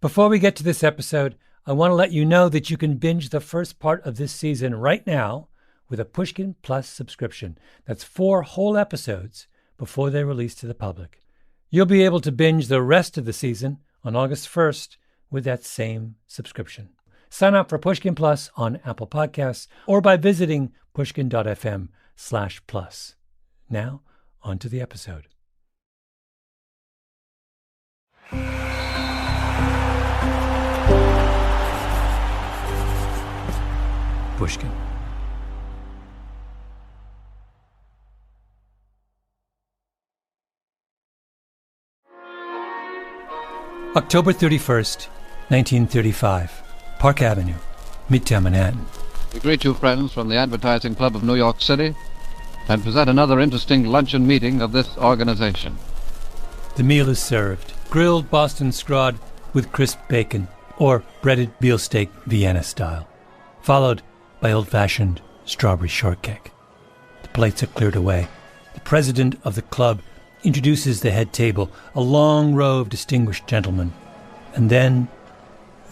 Before we get to this episode, I want to let you know that you can binge the first part of this season right now with a Pushkin Plus subscription. That's 4 whole episodes before they're released to the public. You'll be able to binge the rest of the season on August 1st with that same subscription. Sign up for Pushkin Plus on Apple Podcasts or by visiting pushkin.fm/plus. Now, on to the episode. Pushkin. October 31st, 1935, Park Avenue, Midtown Manhattan. We greet you, friends, from the Advertising Club of New York City and present another interesting luncheon meeting of this organization. The meal is served. Grilled Boston scrod with crisp bacon, or breaded veal steak Vienna style, followed by old-fashioned strawberry shortcake. The plates are cleared away. The president of the club introduces the head table, a long row of distinguished gentlemen, and then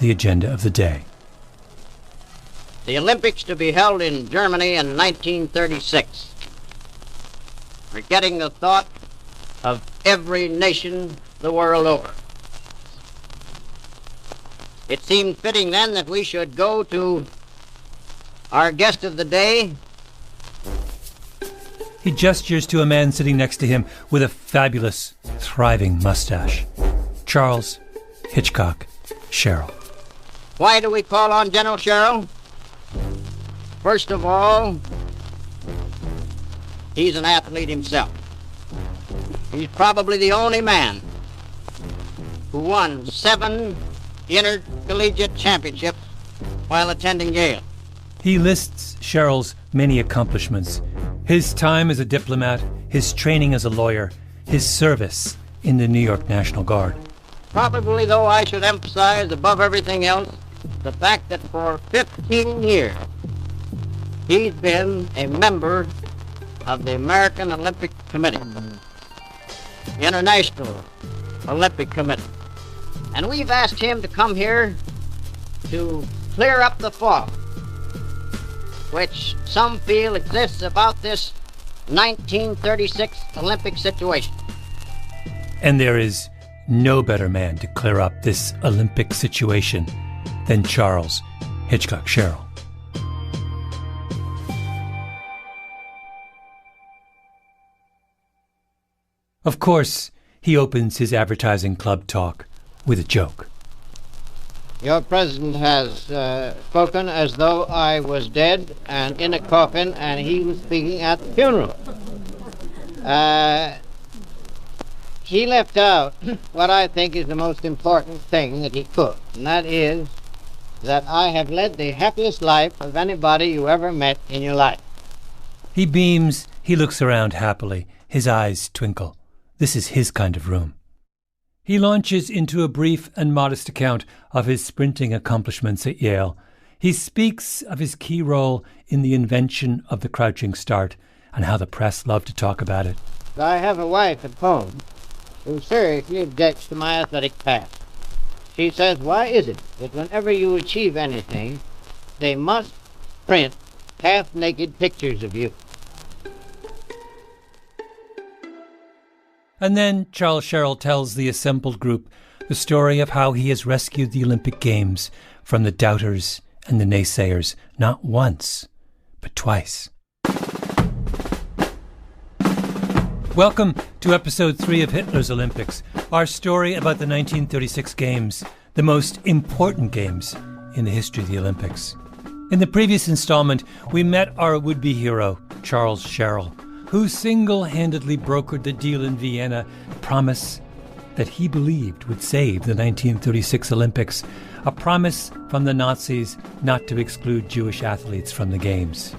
the agenda of the day. The Olympics to be held in Germany in 1936. We're getting the thought of every nation the world over. It seemed fitting then that we should go to our guest of the day. He gestures to a man sitting next to him with a fabulous, thriving mustache. Charles Hitchcock Sherrill. Why do we call on General Sherrill? First of all, he's an athlete himself. He's probably the only man who won 7 intercollegiate championships while attending Yale. He lists Sherrill's many accomplishments: his time as a diplomat, his training as a lawyer, his service in the New York National Guard. Probably, though, I should emphasize above everything else the fact that for 15 years he's been a member of the American Olympic Committee, International Olympic Committee. And we've asked him to come here to clear up the fog which some feel exists about this 1936 Olympic situation. And there is no better man to clear up this Olympic situation than Charles Hitchcock Sherrill. Of course, he opens his advertising club talk with a joke. Your president has spoken as though I was dead and in a coffin and he was speaking at the funeral. He left out what I think is the most important thing that he could, and that is that I have led the happiest life of anybody you ever met in your life. He beams, he looks around happily, his eyes twinkle. This is his kind of room. He launches into a brief and modest account of his sprinting accomplishments at Yale. He speaks of his key role in the invention of the crouching start and how the press loved to talk about it. I have a wife at home who seriously objects to my athletic past. She says, why is it that whenever you achieve anything, they must print half-naked pictures of you? And then Charles Sherrill tells the assembled group the story of how he has rescued the Olympic Games from the doubters and the naysayers, not once, but twice. Welcome to episode 3 of Hitler's Olympics, our story about the 1936 Games, the most important games in the history of the Olympics. In the previous installment, we met our would-be hero, Charles Sherrill, who single-handedly brokered the deal in Vienna, a promise that he believed would save the 1936 Olympics, a promise from the Nazis not to exclude Jewish athletes from the Games.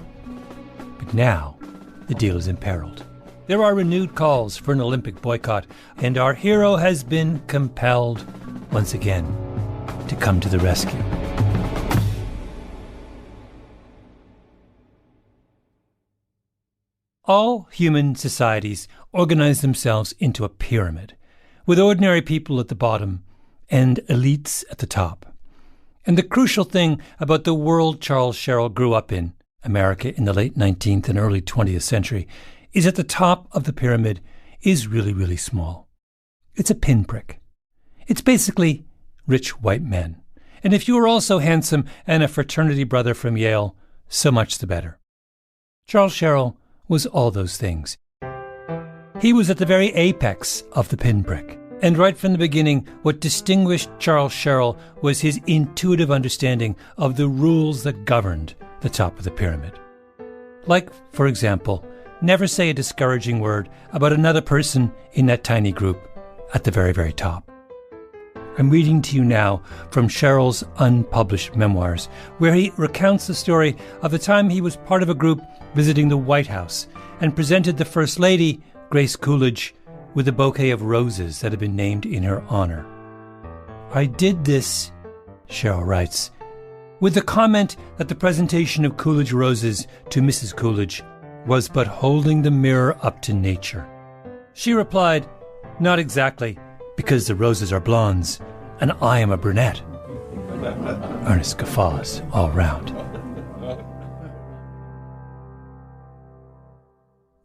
But now, the deal is imperiled. There are renewed calls for an Olympic boycott, and our hero has been compelled, once again, to come to the rescue. All human societies organize themselves into a pyramid, with ordinary people at the bottom and elites at the top. And the crucial thing about the world Charles Sherrill grew up in, America in the late 19th and early 20th century, is at the top of the pyramid is really, really small. It's a pinprick. It's basically rich white men. And if you were also handsome and a fraternity brother from Yale, so much the better. Charles Sherrill was all those things. He was at the very apex of the pinprick. And right from the beginning, what distinguished Charles Sherrill was his intuitive understanding of the rules that governed the top of the pyramid. Like, for example, never say a discouraging word about another person in that tiny group at the very, very top. I'm reading to you now from Sherrill's unpublished memoirs, where he recounts the story of the time he was part of a group visiting the White House and presented the First Lady, Grace Coolidge, with a bouquet of roses that had been named in her honor. I did this, Sherrill writes, with the comment that the presentation of Coolidge roses to Mrs. Coolidge was but holding the mirror up to nature. She replied, "Not exactly, because the roses are blondes, and I am a brunette." Earnest guffaws all round.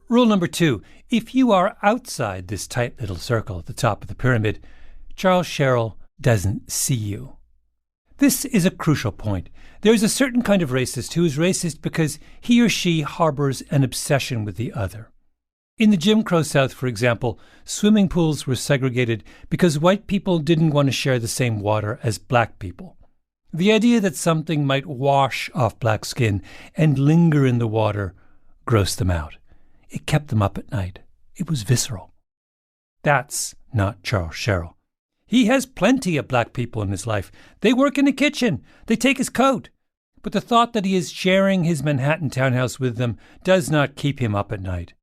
Rule number 2, if you are outside this tight little circle at the top of the pyramid, Charles Sherrill doesn't see you. This is a crucial point. There is a certain kind of racist who is racist because he or she harbors an obsession with the other. In the Jim Crow South, for example, swimming pools were segregated because white people didn't want to share the same water as black people. The idea that something might wash off black skin and linger in the water grossed them out. It kept them up at night. It was visceral. That's not Charles Sherrill. He has plenty of black people in his life. They work in the kitchen. They take his coat. But the thought that he is sharing his Manhattan townhouse with them does not keep him up at night.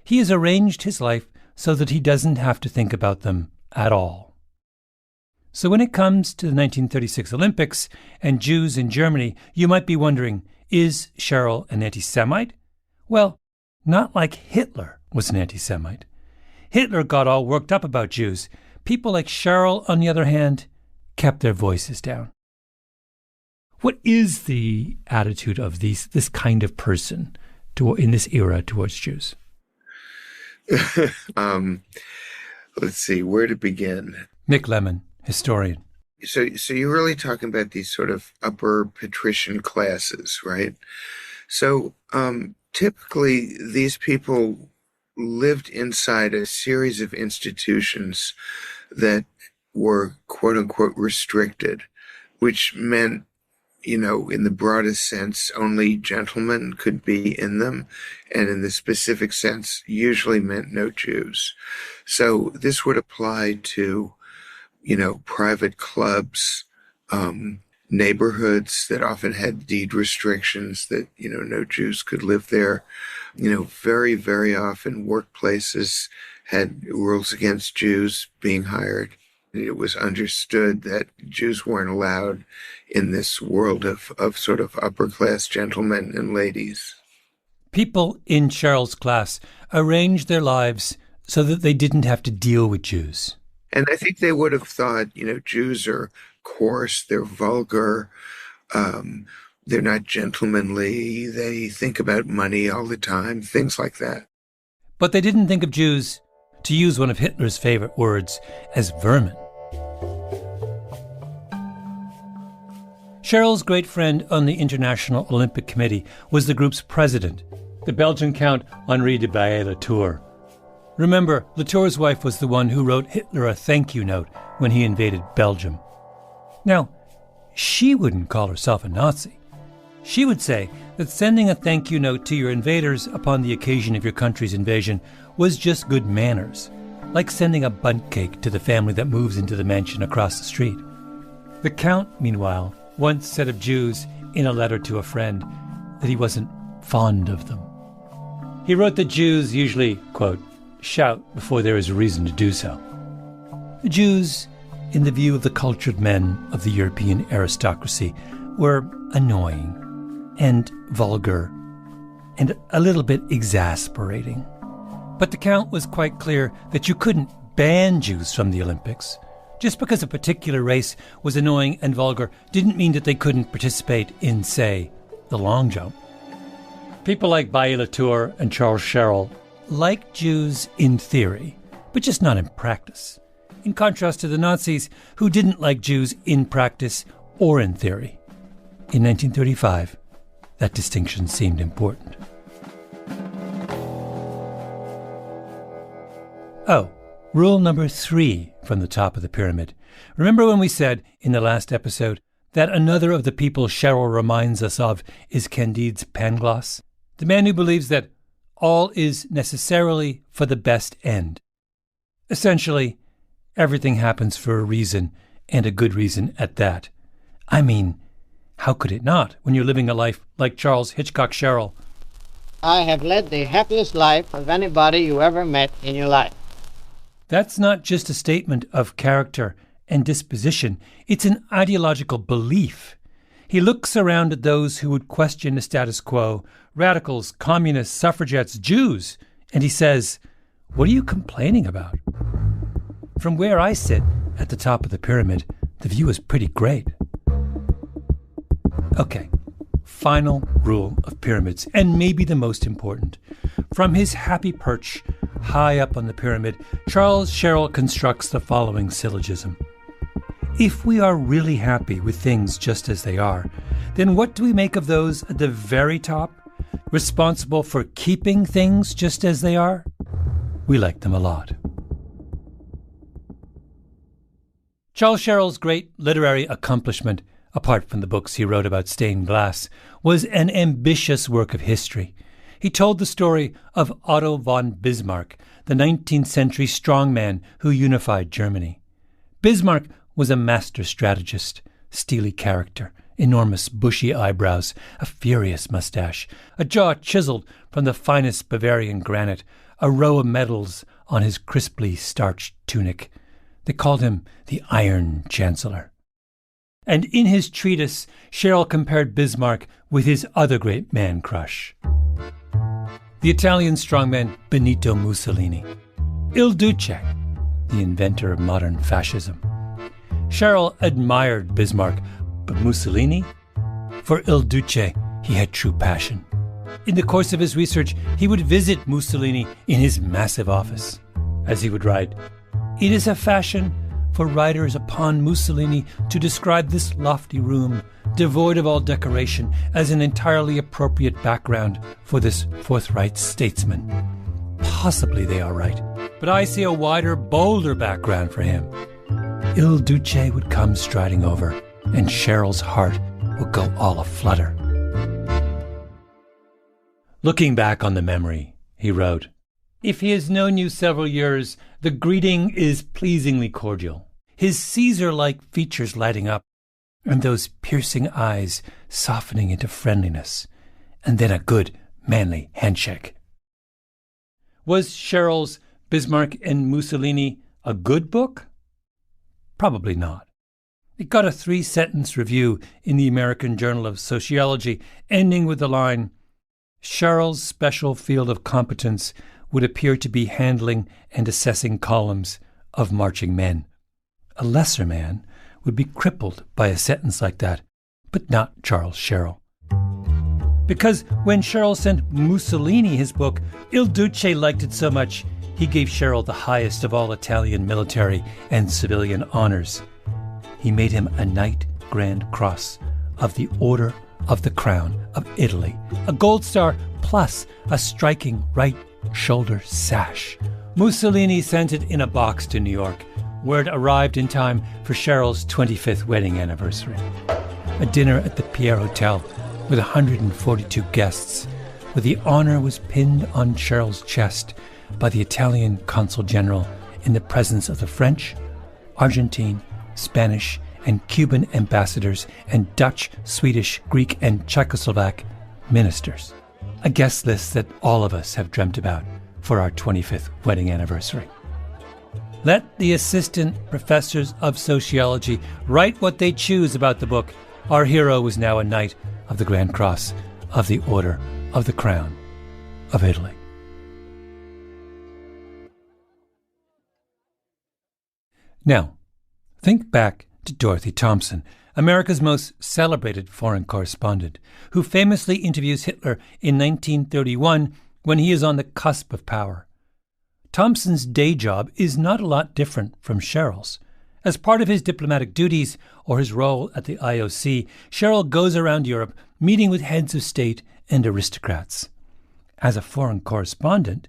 He has arranged his life so that he doesn't have to think about them at all. So when it comes to the 1936 Olympics and Jews in Germany, you might be wondering, is Sherrill an anti-Semite? Well, not like Hitler was an anti-Semite. Hitler got all worked up about Jews. People like Sherrill, on the other hand, kept their voices down. What is the attitude of this kind of person in this era towards Jews? Let's see, where to begin? Nick Lemon, historian. So you're really talking about these sort of upper patrician classes, right? So typically these people lived inside a series of institutions that were quote unquote restricted, which meant, in the broadest sense, only gentlemen could be in them, and in the specific sense, usually meant no Jews. So this would apply to, private clubs, neighborhoods that often had deed restrictions that, no Jews could live there. Very, very often workplaces had rules against Jews being hired. It was understood that Jews weren't allowed in this world of sort of upper-class gentlemen and ladies. People in Sherrill's class arranged their lives so that they didn't have to deal with Jews. And I think they would have thought, Jews are coarse, they're vulgar, they're not gentlemanly, they think about money all the time, things like that. But they didn't think of Jews, to use one of Hitler's favorite words, as vermin. Sherrill's great friend on the International Olympic Committee was the group's president, the Belgian Count Henri de Baillet-Latour. Remember, Latour's wife was the one who wrote Hitler a thank you note when he invaded Belgium. Now, she wouldn't call herself a Nazi. She would say that sending a thank you note to your invaders upon the occasion of your country's invasion was just good manners, like sending a bundt cake to the family that moves into the mansion across the street. The Count, meanwhile, once said of Jews in a letter to a friend that he wasn't fond of them. He wrote that Jews usually, quote, shout before there is a reason to do so. The Jews, in the view of the cultured men of the European aristocracy, were annoying and vulgar and a little bit exasperating. But the Count was quite clear that you couldn't ban Jews from the Olympics, Just because a particular race was annoying and vulgar didn't mean that they couldn't participate in, say, the long jump. People like Bailly Latour and Charles Sherrill liked Jews in theory, but just not in practice, in contrast to the Nazis, who didn't like Jews in practice or in theory. In 1935, that distinction seemed important. Oh, rule number 3 from the top of the pyramid. Remember when we said in the last episode that another of the people Sherrill reminds us of is Candide's Pangloss, the man who believes that all is necessarily for the best end. Essentially, everything happens for a reason, and a good reason at that. I mean, how could it not when you're living a life like Charles Hitchcock Sherrill? I have led the happiest life of anybody you ever met in your life. That's not just a statement of character and disposition. It's an ideological belief. He looks around at those who would question the status quo, radicals, communists, suffragettes, Jews, and he says, "What are you complaining about?" From where I sit at the top of the pyramid, the view is pretty great. Okay, final rule of pyramids, and maybe the most important. From his happy perch high up on the pyramid, Charles Sherrill constructs the following syllogism. If we are really happy with things just as they are, then what do we make of those at the very top, responsible for keeping things just as they are? We like them a lot. Charles Sherrill's great literary accomplishment, apart from the books he wrote about stained glass, was an ambitious work of history. He told the story of Otto von Bismarck, the 19th century strongman who unified Germany. Bismarck was a master strategist, steely character, enormous bushy eyebrows, a furious mustache, a jaw chiseled from the finest Bavarian granite, a row of medals on his crisply starched tunic. They called him the Iron Chancellor. And in his treatise, Sherrill compared Bismarck with his other great man-crush, the Italian strongman Benito Mussolini. Il Duce, the inventor of modern fascism. Sherrill admired Bismarck, but Mussolini? For Il Duce, he had true passion. In the course of his research, he would visit Mussolini in his massive office. As he would write, "It is a fashion for writers upon Mussolini to describe this lofty room, devoid of all decoration, as an entirely appropriate background for this forthright statesman. Possibly they are right, but I see a wider, bolder background for him." Il Duce would come striding over, and Sherrill's heart would go all aflutter. Looking back on the memory, he wrote, "If he has known you several years, the greeting is pleasingly cordial, his Caesar-like features lighting up, and those piercing eyes softening into friendliness, and then a good, manly handshake." Was Sherrill's Bismarck and Mussolini a good book? Probably not. It got a 3-sentence review in the American Journal of Sociology, ending with the line, "Sherrill's special field of competence would appear to be handling and assessing columns of marching men. A lesser man would be crippled by a sentence like that, but not Charles Sherrill." Because when Sherrill sent Mussolini his book, Il Duce liked it so much, he gave Sherrill the highest of all Italian military and civilian honors. He made him a Knight Grand Cross of the Order of the Crown of Italy, a gold star plus a striking right shoulder sash. Mussolini sent it in a box to New York, where it arrived in time for Sherrill's 25th wedding anniversary. A dinner at the Pierre Hotel with 142 guests, where the honor was pinned on Sherrill's chest by the Italian Consul General in the presence of the French, Argentine, Spanish, and Cuban ambassadors and Dutch, Swedish, Greek, and Czechoslovak ministers. A guest list that all of us have dreamt about for our 25th wedding anniversary. Let the assistant professors of sociology write what they choose about the book. Our hero was now a Knight of the Grand Cross of the Order of the Crown of Italy. Now, Think back to Dorothy Thompson, America's most celebrated foreign correspondent, who famously interviews Hitler in 1931 when he is on the cusp of power. Thompson's day job is not a lot different from Cheryl's. As part of his diplomatic duties or his role at the IOC, Cheryl goes around Europe meeting with heads of state and aristocrats. As a foreign correspondent,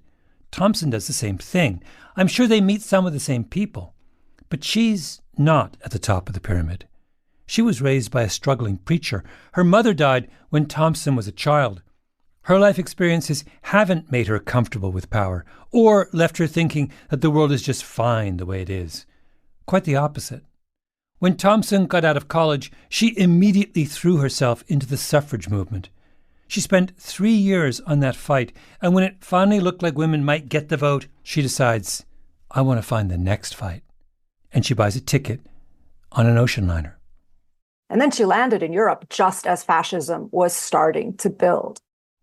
Thompson does the same thing. I'm sure they meet some of the same people. But she's not at the top of the pyramid. She was raised by a struggling preacher. Her mother died when Thompson was a child. Her life experiences haven't made her comfortable with power or left her thinking that the world is just fine the way it is. Quite the opposite. When Thompson got out of college, she immediately threw herself into the suffrage movement. She spent 3 years on that fight, and when it finally looked like women might get the vote, she decides, I want to find the next fight. And she buys a ticket on an ocean liner. And then she landed in Europe just as fascism was starting to build.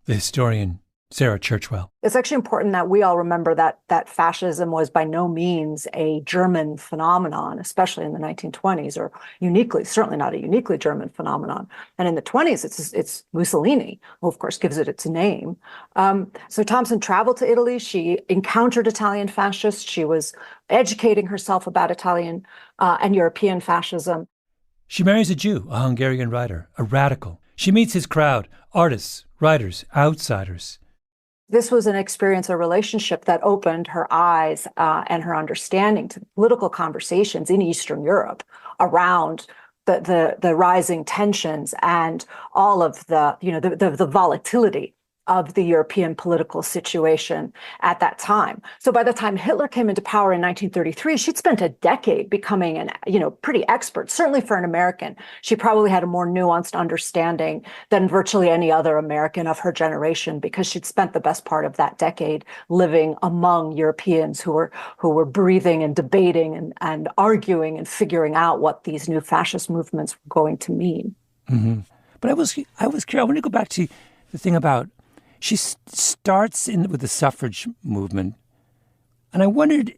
The historian Sarah Churchwell. It's actually important that we all remember that fascism was by no means a German phenomenon, especially in the 1920s, or uniquely, certainly not a uniquely German phenomenon. And in the 20s, it's Mussolini, who of course gives it its name. So Thompson traveled to Italy. She encountered Italian fascists. She was educating herself about Italian and European fascism. She marries a Jew, a Hungarian writer, a radical. She meets his crowd, artists, writers, outsiders. This was an experience, a relationship that opened her eyes and her understanding to political conversations in Eastern Europe around the rising tensions and all of the volatility of the European political situation at that time. So by the time Hitler came into power in 1933, she'd spent a decade becoming pretty expert. Certainly for an American, she probably had a more nuanced understanding than virtually any other American of her generation, because she'd spent the best part of that decade living among Europeans who were breathing and debating and arguing and figuring out what these new fascist movements were going to mean. Mm-hmm. But I was curious. I want to go back to the thing about she starts with the suffrage movement, and I wondered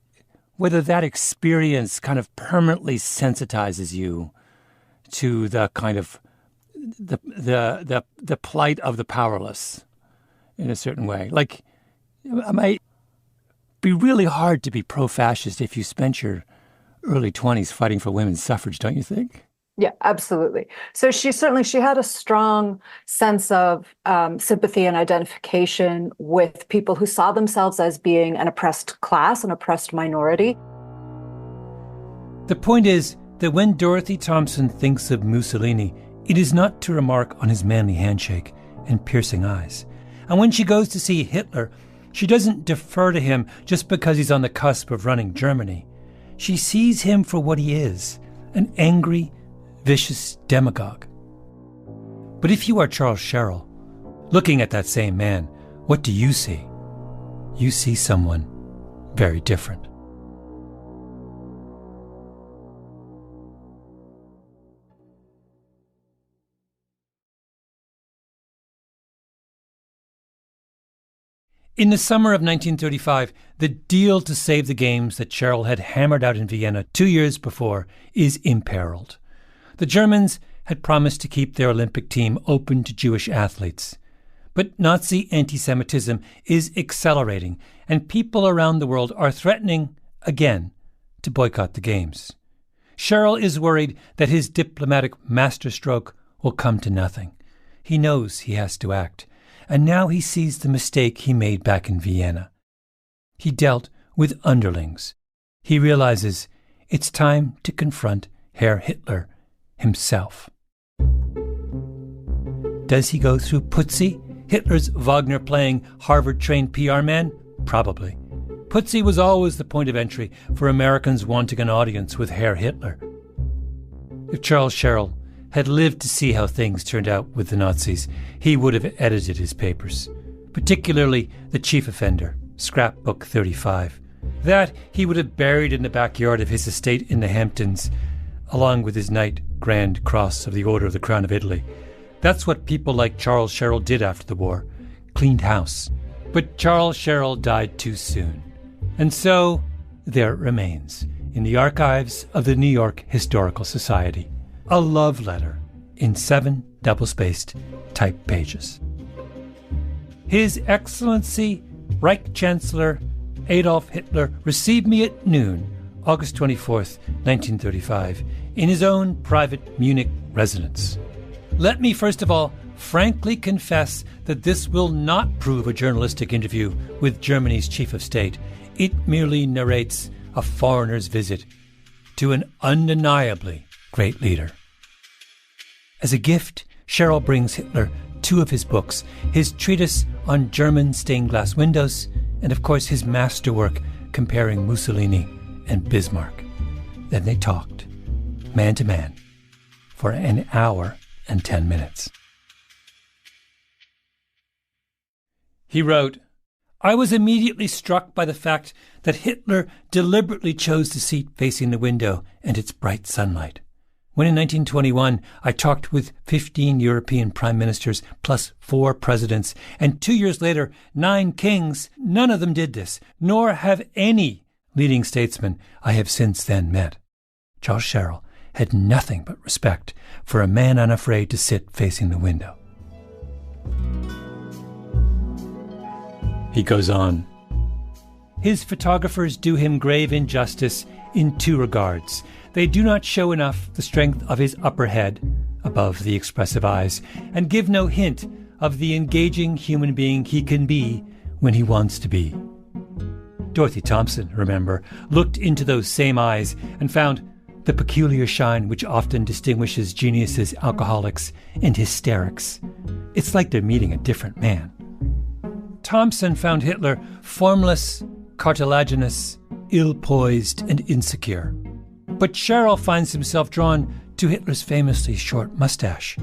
whether that experience kind of permanently sensitizes you to the kind of the plight of the powerless in a certain way. Like, it might be really hard to be pro-fascist if you spent your early 20s fighting for women's suffrage, don't you think? Yeah, absolutely. So she had a strong sense of sympathy and identification with people who saw themselves as being an oppressed class, an oppressed minority. The point is that when Dorothy Thompson thinks of Mussolini, it is not to remark on his manly handshake and piercing eyes. And when she goes to see Hitler, she doesn't defer to him just because he's on the cusp of running Germany. She sees him for what he is, an angry, vicious demagogue. But if you are Charles Sherrill, looking at that same man, what do you see? You see someone very different. In the summer of 1935, the deal to save the games that Sherrill had hammered out in Vienna 2 years before is imperiled. The Germans had promised to keep their Olympic team open to Jewish athletes. But Nazi anti-Semitism is accelerating, and people around the world are threatening, again, to boycott the Games. Sherrill is worried that his diplomatic masterstroke will come to nothing. He knows he has to act, and now he sees the mistake he made back in Vienna. He dealt with underlings. He realizes it's time to confront Herr Hitler himself. Does he go through Putzi, Hitler's Wagner-playing, Harvard-trained PR man? Probably. Putzi was always the point of entry for Americans wanting an audience with Herr Hitler. If Charles Sherrill had lived to see how things turned out with the Nazis, he would have edited his papers, particularly the chief offender, Scrapbook 35. That he would have buried in the backyard of his estate in the Hamptons, along with his Knight Grand Cross of the Order of the Crown of Italy. That's what people like Charles Sherrill did after the war, cleaned house. But Charles Sherrill died too soon. And so there it remains, in the archives of the New York Historical Society. A love letter in 7 double-spaced typed pages. His Excellency Reich Chancellor Adolf Hitler received me at noon, August 24th, 1935, in his own private Munich residence. Let me first of all frankly confess that this will not prove a journalistic interview with Germany's chief of state. It merely narrates a foreigner's visit to an undeniably great leader. As a gift, Cheryl brings Hitler 2 of his books, his treatise on German stained glass windows, and of course his masterwork comparing Mussolini and Bismarck. Then they talked, man to man, for an hour and 10 minutes. He wrote, I was immediately struck by the fact that Hitler deliberately chose the seat facing the window and its bright sunlight. When in 1921 I talked with 15 European prime ministers plus 4 presidents, and 2 years later 9 kings, none of them did this, nor have any leading statesman I have since then met. Charles Sherrill had nothing but respect for a man unafraid to sit facing the window. He goes on. His photographers do him grave injustice in 2 regards. They do not show enough the strength of his upper head, above the expressive eyes, and give no hint of the engaging human being he can be when he wants to be. Dorothy Thompson, remember, looked into those same eyes and found the peculiar shine which often distinguishes geniuses, alcoholics, and hysterics. It's like they're meeting a different man. Thompson found Hitler formless, cartilaginous, ill-poised, and insecure. But Sherrill finds himself drawn to Hitler's famously short mustache.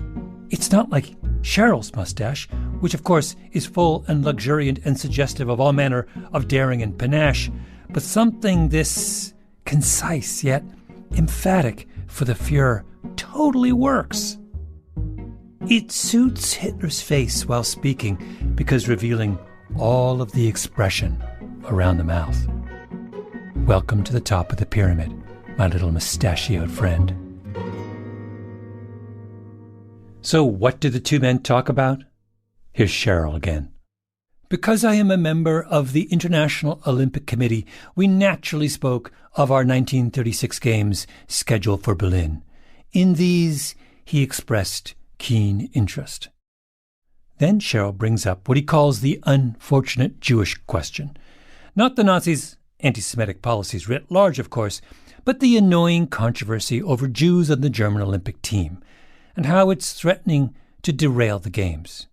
It's not like Sherrill's mustache, which of course is full and luxuriant and suggestive of all manner of daring and panache, but something this concise yet emphatic for the Fuhrer totally works. It suits Hitler's face while speaking because revealing all of the expression around the mouth. Welcome to the top of the pyramid, my little mustachioed friend. So what did the 2 men talk about? Here's Cheryl again. Because I am a member of the International Olympic Committee, we naturally spoke of our 1936 games scheduled for Berlin. In these, he expressed keen interest. Then Cheryl brings up what he calls the unfortunate Jewish question. Not the Nazis' anti-Semitic policies writ large, of course, but the annoying controversy over Jews on the German Olympic team, and how it's threatening to derail the games.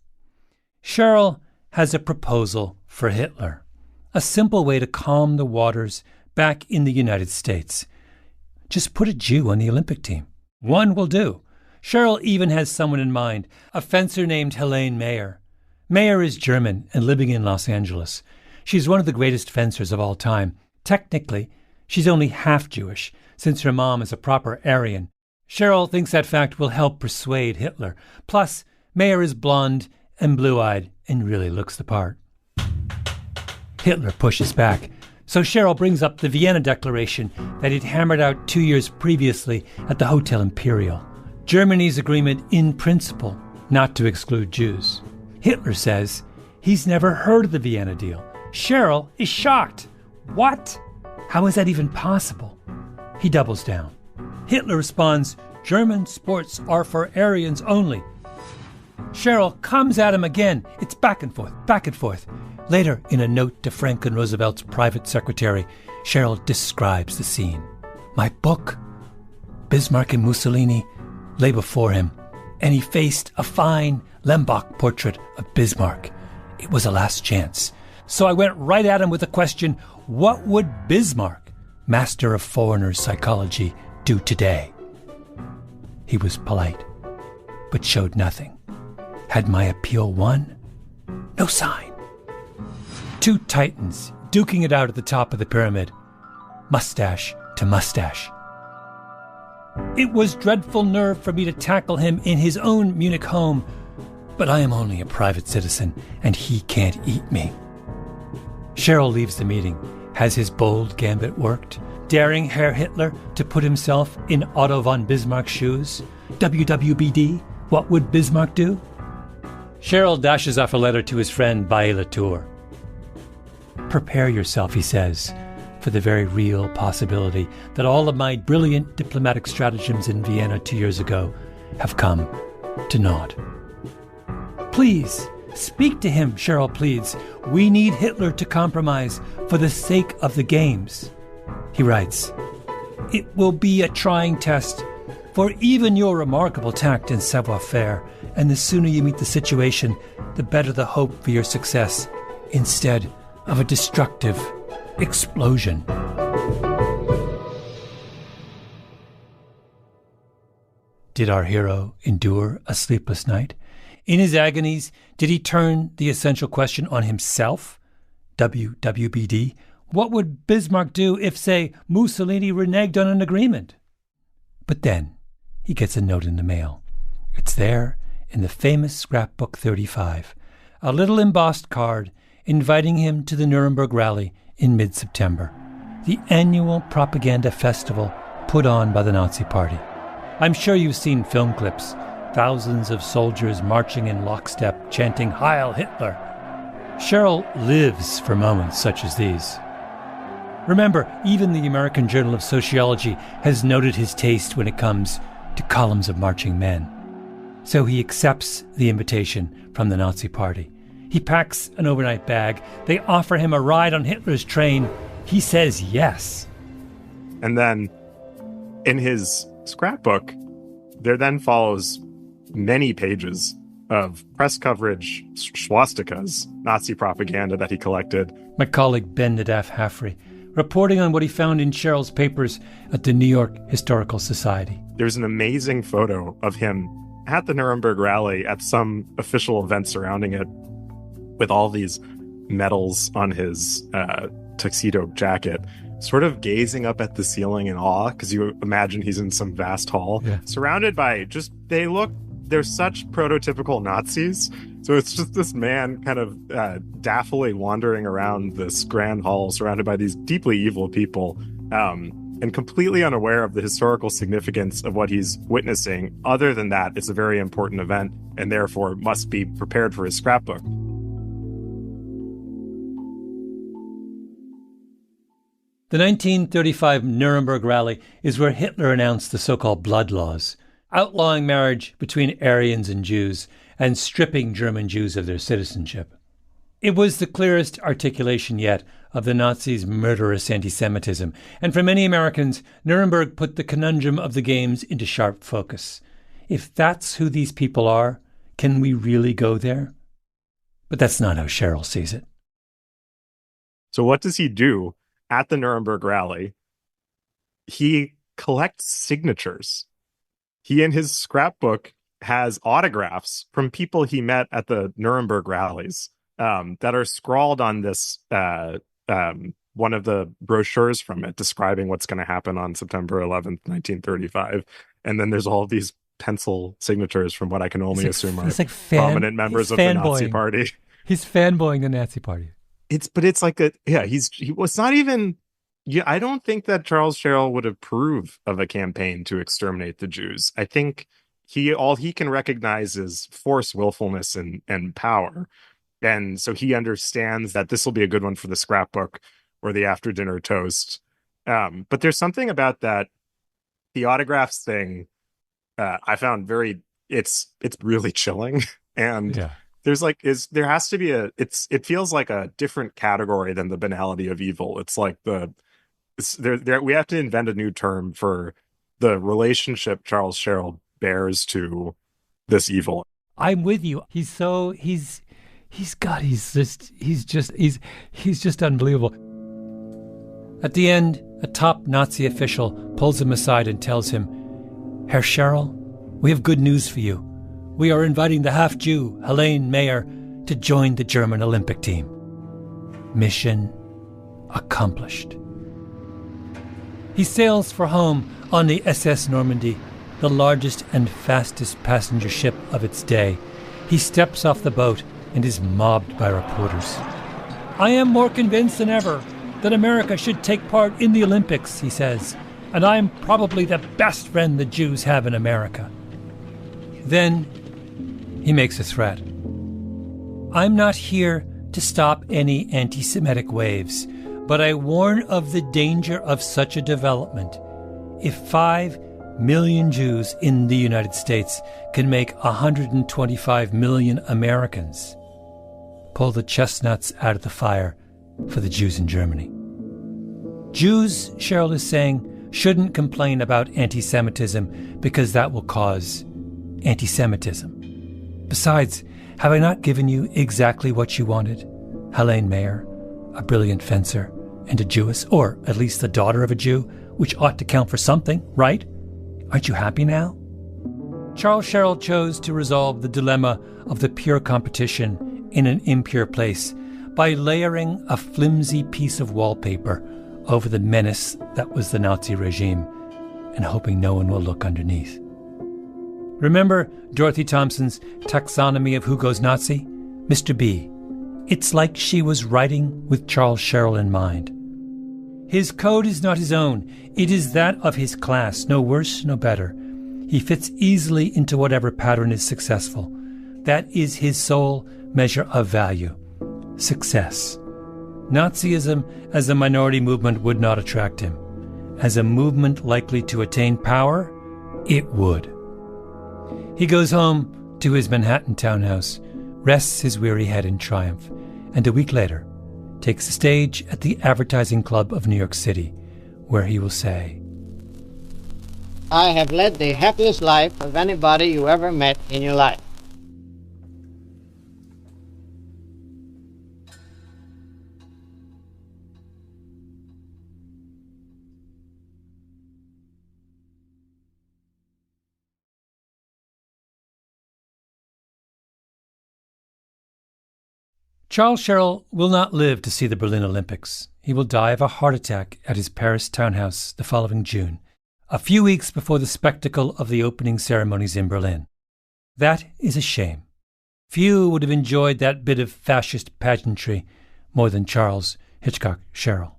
Cheryl has a proposal for Hitler, a simple way to calm the waters back in the United States. Just put a Jew on the Olympic team. One will do. Cheryl even has someone in mind, a fencer named Helene Mayer. Mayer is German and living in Los Angeles. She's one of the greatest fencers of all time. Technically, she's only half Jewish, since her mom is a proper Aryan. Cheryl thinks that fact will help persuade Hitler. Plus, Mayer is blonde and blue-eyed and really looks the part. Hitler pushes back, so Cheryl brings up the Vienna Declaration that he'd hammered out 2 years previously at the Hotel Imperial. Germany's agreement in principle not to exclude Jews. Hitler says he's never heard of the Vienna deal. Cheryl is shocked. What? How is that even possible? He doubles down. Hitler responds, German sports are for Aryans only. Cheryl comes at him again. It's back and forth, back and forth. Later, in a note to Franklin Roosevelt's private secretary, Cheryl describes the scene. My book, Bismarck and Mussolini, lay before him, and he faced a fine Lembach portrait of Bismarck. It was a last chance. So I went right at him with the question, what would Bismarck, master of foreigners' psychology, do today? He was polite, but showed nothing. Had my appeal won? No sign. 2 titans duking it out at the top of the pyramid, mustache to mustache. It was dreadful nerve for me to tackle him in his own Munich home, but I am only a private citizen, and he can't eat me. Cheryl leaves the meeting. Has his bold gambit worked? daring Herr Hitler to put himself in Otto von Bismarck's shoes? WWBD, what would Bismarck do? Cheryl dashes off a letter to his friend Bailey Latour. Prepare yourself, he says, for the very real possibility that all of my brilliant diplomatic stratagems in Vienna 2 years ago have come to naught. Please, speak to him, Cheryl pleads. We need Hitler to compromise for the sake of the games. He writes, it will be a trying test for even your remarkable tact and savoir-faire, and the sooner you meet the situation, the better the hope for your success, instead of a destructive explosion. Did our hero endure a sleepless night? In his agonies, did he turn the essential question on himself? WWBD, what would Bismarck do if, say, Mussolini reneged on an agreement? But then he gets a note in the mail. It's there in the famous scrapbook 35, a little embossed card inviting him to the Nuremberg rally in mid-September, the annual propaganda festival put on by the Nazi Party. I'm sure you've seen film clips, thousands of soldiers marching in lockstep, chanting Heil Hitler. Cheryl lives for moments such as these. Remember, even the American Journal of Sociology has noted his taste when it comes to columns of marching men. So he accepts the invitation from the Nazi Party. He packs an overnight bag. They offer him a ride on Hitler's train. He says yes. And then in his scrapbook, there then follows many pages of press coverage, swastikas, Nazi propaganda that he collected. My colleague Ben Nadaf Hafri, reporting on what he found in Cheryl's papers at the New York Historical Society. There's an amazing photo of him at the Nuremberg rally at some official event surrounding it with all these medals on his tuxedo jacket, sort of gazing up at the ceiling in awe, because you imagine he's in some vast hall, surrounded by they're such prototypical Nazis. So it's just this man kind of daftly wandering around this grand hall surrounded by these deeply evil people, and completely unaware of the historical significance of what he's witnessing. Other than that, it's a very important event and therefore must be prepared for his scrapbook. The 1935 Nuremberg rally is where Hitler announced the so-called blood laws, outlawing marriage between Aryans and Jews and stripping German Jews of their citizenship. It was the clearest articulation yet of the Nazis' murderous anti-Semitism, and for many Americans, Nuremberg put the conundrum of the games into sharp focus. If that's who these people are, can we really go there? But that's not how Cheryl sees it. So what does he do at the Nuremberg rally? He collects signatures. He, in his scrapbook, has autographs from people he met at the Nuremberg rallies that are scrawled on this one of the brochures from it describing what's going to happen on September 11th, 1935. And then there's all these pencil signatures from what I can only assume are prominent members of the Nazi Party. He's fanboying the Nazi Party. He was not even, I don't think that Charles Cheryl would approve of a campaign to exterminate the Jews. I think all he can recognize is force, willfulness, and power. And so he understands that this will be a good one for the scrapbook or the after dinner toast. But there's something about that, the autographs thing, I found it's really chilling. And there has to be it feels like a different category than the banality of evil. It's like we have to invent a new term for the relationship Charles Cheryl bears to this evil. I'm with you. He's just unbelievable. At the end, a top Nazi official pulls him aside and tells him, Herr Cheryl, we have good news for you. We are inviting the half-Jew, Helene Mayer, to join the German Olympic team. Mission accomplished. He sails for home on the SS Normandy, the largest and fastest passenger ship of its day. He steps off the boat and is mobbed by reporters. I am more convinced than ever. that America should take part in the Olympics, he says, and I'm probably the best friend the Jews have in America. Then he makes a threat. I'm not here to stop any anti-Semitic waves, but I warn of the danger of such a development. If 5 million Jews in the United States can make 125 million Americans, pull the chestnuts out of the fire for the Jews in Germany. Jews, Cheryl is saying, shouldn't complain about anti-Semitism because that will cause anti-Semitism. Besides, have I not given you exactly what you wanted? Helene Mayer, a brilliant fencer, and a Jewess, or at least the daughter of a Jew, which ought to count for something, right? Aren't you happy now? Charles Sherrill chose to resolve the dilemma of the pure competition in an impure place by layering a flimsy piece of wallpaper over the menace that was the Nazi regime and hoping no one will look underneath. Remember Dorothy Thompson's taxonomy of who goes Nazi? Mr. B. It's like she was writing with Charles Sherrill in mind. His code is not his own. It is that of his class, no worse, no better. He fits easily into whatever pattern is successful. That is his sole measure of value. Success. Nazism as a minority movement would not attract him. As a movement likely to attain power, it would. He goes home to his Manhattan townhouse, rests his weary head in triumph, and a week later takes the stage at the Advertising Club of New York City, where he will say, I have led the happiest life of anybody you ever met in your life. Charles Sherrill will not live to see the Berlin Olympics. He will die of a heart attack at his Paris townhouse the following June, a few weeks before the spectacle of the opening ceremonies in Berlin. That is a shame. Few would have enjoyed that bit of fascist pageantry more than Charles Hitchcock Sherrill.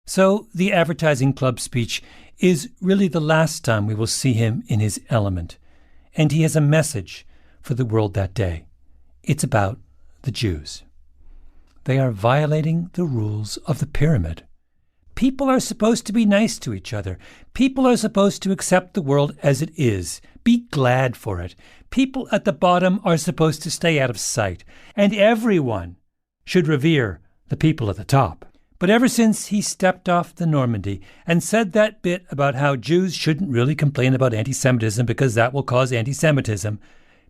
So the Advertising Club speech is really the last time we will see him in his element, and he has a message for the world that day. It's about the Jews. They are violating the rules of the pyramid. People are supposed to be nice to each other. People are supposed to accept the world as it is. Be glad for it. People at the bottom are supposed to stay out of sight. And everyone should revere the people at the top. But ever since he stepped off the Normandy and said that bit about how Jews shouldn't really complain about anti-Semitism because that will cause anti-Semitism,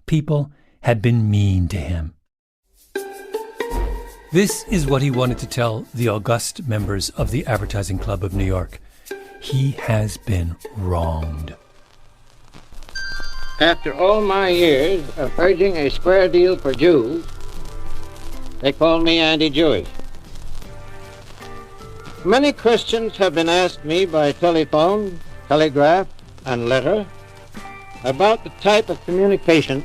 people have been mean to him. This is what he wanted to tell the august members of the Advertising Club of New York. He has been wronged. After all my years of urging a square deal for Jews, they call me anti-Jewish. Many questions have been asked me by telephone, telegraph, and letter about the type of communication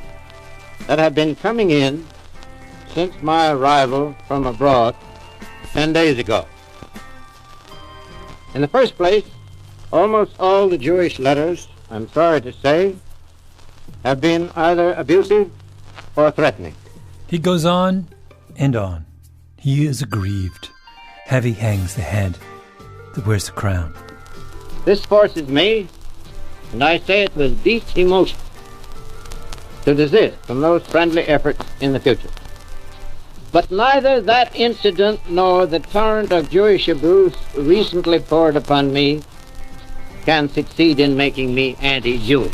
that have been coming in since my arrival from abroad 10 days ago. In the first place, almost all the Jewish letters, I'm sorry to say, have been either abusive or threatening. He goes on and on. He is aggrieved. Heavy hangs the head that wears the crown. This forces me, and I say it with deep emotion, to desist from those friendly efforts in the future. But neither that incident nor the torrent of Jewish abuse recently poured upon me can succeed in making me anti-Jewish.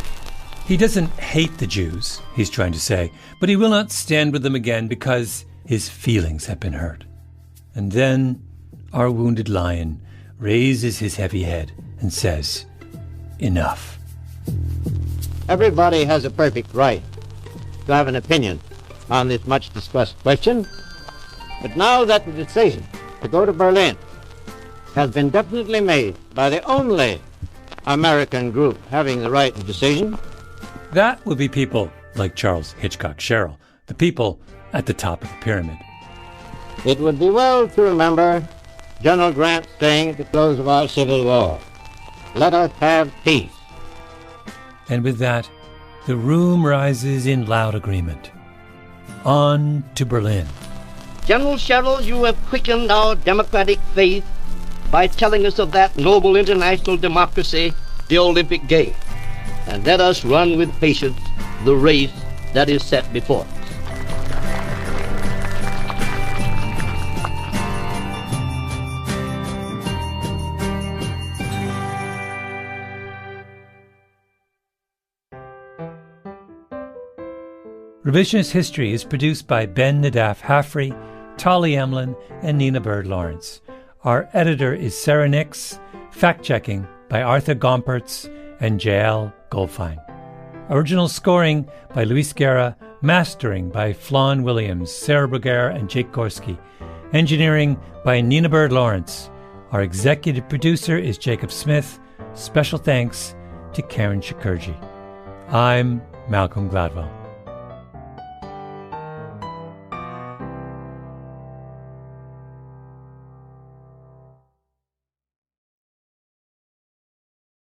He doesn't hate the Jews, he's trying to say, but he will not stand with them again because his feelings have been hurt. And then our wounded lion raises his heavy head and says, enough. Everybody has a perfect right to have an opinion on this much-discussed question. But now that the decision to go to Berlin has been definitely made by the only American group having the right of decision, that would be people like Charles Hitchcock Sherrill, the people at the top of the pyramid. It would be well to remember General Grant saying at the close of our Civil War, "Let us have peace." And with that, the room rises in loud agreement. On to Berlin. General Sherrill, you have quickened our democratic faith by telling us of that noble international democracy, the Olympic Games. And let us run with patience the race that is set before us. Revisionist History is produced by Ben Nadaf Haffrey, Tolly Emlin, and Nina Bird Lawrence. Our editor is Sarah Nix, fact-checking by Arthur Gompertz and Jael Goldfein. Original scoring by Luis Guerra, mastering by Flawn Williams, Sarah Bruguera, and Jake Gorski. Engineering by Nina Bird Lawrence. Our executive producer is Jacob Smith. Special thanks to Karen Shakurji. I'm Malcolm Gladwell.